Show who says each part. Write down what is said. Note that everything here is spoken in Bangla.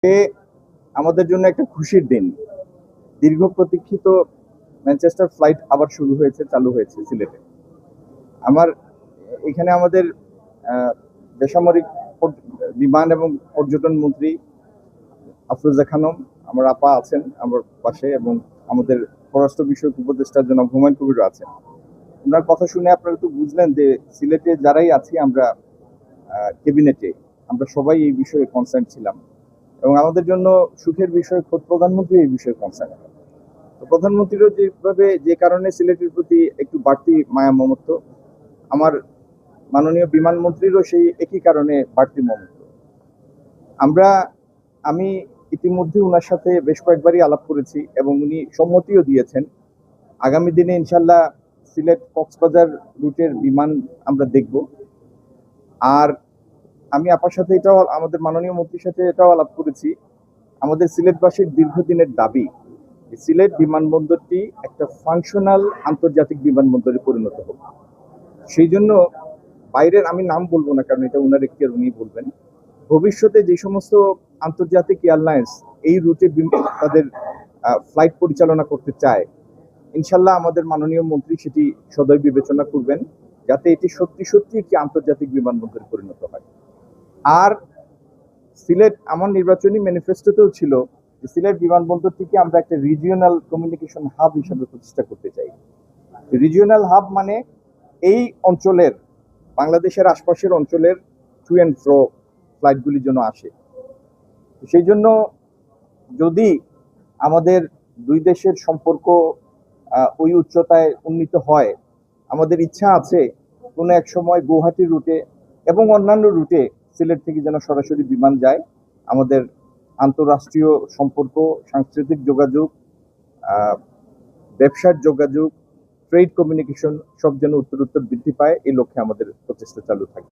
Speaker 1: এ আমাদের জন্য একটা খুশির দিন। দীর্ঘ প্রতীক্ষিত ম্যানচেস্টার ফ্লাইট আবার শুরু হয়েছে, চালু হয়েছে সিলেটে। আমার এখানে আমাদের বেসামরিক বিমান এবং পর্যটন মন্ত্রী আফরোজা খানম, আমার আপা আছেন আমার পাশে, এবং আমাদের পররাষ্ট্র বিষয়ক উপদেষ্টা জনাব হুমায়ুন কবিরও আছেন। ওনার কথা শুনে আপনারা তো বুঝলেন যে সিলেটে যারাই আছি আমরা ক্যাবিনেটে, আমরা সবাই এই বিষয়ে কনসার্ন ছিলাম, এবং আমাদের জন্য সুখের বিষয় খোদ প্রধানমন্ত্রী এই বিষয়ে কনসার্ন। তো প্রধানমন্ত্রীরও যেভাবে যে কারণে সিলেটের প্রতি একটু বাড়তি মায়া মমত্ব, আমার মাননীয় বিমানমন্ত্রীরও সেই একই কারণে বাড়তি মমত্ব। আমি ইতিমধ্যে ওনার সাথে বেশ কয়েকবারই আলাপ করেছি এবং উনি সম্মতিও দিয়েছেন। আগামী দিনে ইনশাল্লাহ সিলেট কক্সবাজার রুটের বিমান আমরা দেখব। আর আমি আপার সাথে এটাও, আমাদের মাননীয় মন্ত্রীর সাথে এটাও আলাপ করেছি, আমাদের সিলেটবাসীর দীর্ঘদিনের দাবি সিলেট বিমানবন্দরটি একটা ফাংশনাল আন্তর্জাতিক বিমানবন্দরে পরিণত হোক। সেই জন্য বাইরের, আমি নাম বলবো না কারণ এটা ওনার এখতিয়ার, উনি বলবেন, ভবিষ্যতে যে সমস্ত আন্তর্জাতিক এয়ারলাইন্স এই রুটে তাদের ফ্লাইট পরিচালনা করতে চায়, ইনশাল্লাহ আমাদের মাননীয় মন্ত্রী সেটি সদয় বিবেচনা করবেন, যাতে এটি সত্যি সত্যি একটি আন্তর্জাতিক বিমানবন্দরে পরিণত হয়। আর সিলেট, আমার নির্বাচনী ম্যানিফেস্টোতেও ছিল যে সিলেট বিমানবন্দরটিকে আমরা একটা রিজিওনাল কমিউনিকেশন হাব হিসেবে প্রতিষ্ঠা করতে চাই। রিজিওনাল হাব মানে এই অঞ্চলের, বাংলাদেশের আশপাশের অঞ্চলের টু অ্যান্ড ফ্রো ফ্লাইটগুলি যেন আসে। সেই জন্য যদি আমাদের দুই দেশের সম্পর্ক ওই উচ্চতায় উন্নীত হয়, আমাদের ইচ্ছা আছে কোনো এক সময় গুয়াহাটি রুটে এবং অন্যান্য রুটে সিলেট থেকে যেন সরাসরি বিমান যায়। আমাদের আন্তঃরাষ্ট্রীয় সম্পর্ক, সাংস্কৃতিক যোগাযোগ, ব্যবসার যোগাযোগ, ট্রেড কমিউনিকেশন সব যেন উত্তরোত্তর বৃদ্ধি পায়, এই লক্ষ্যে আমাদের প্রচেষ্টা চালু থাকে।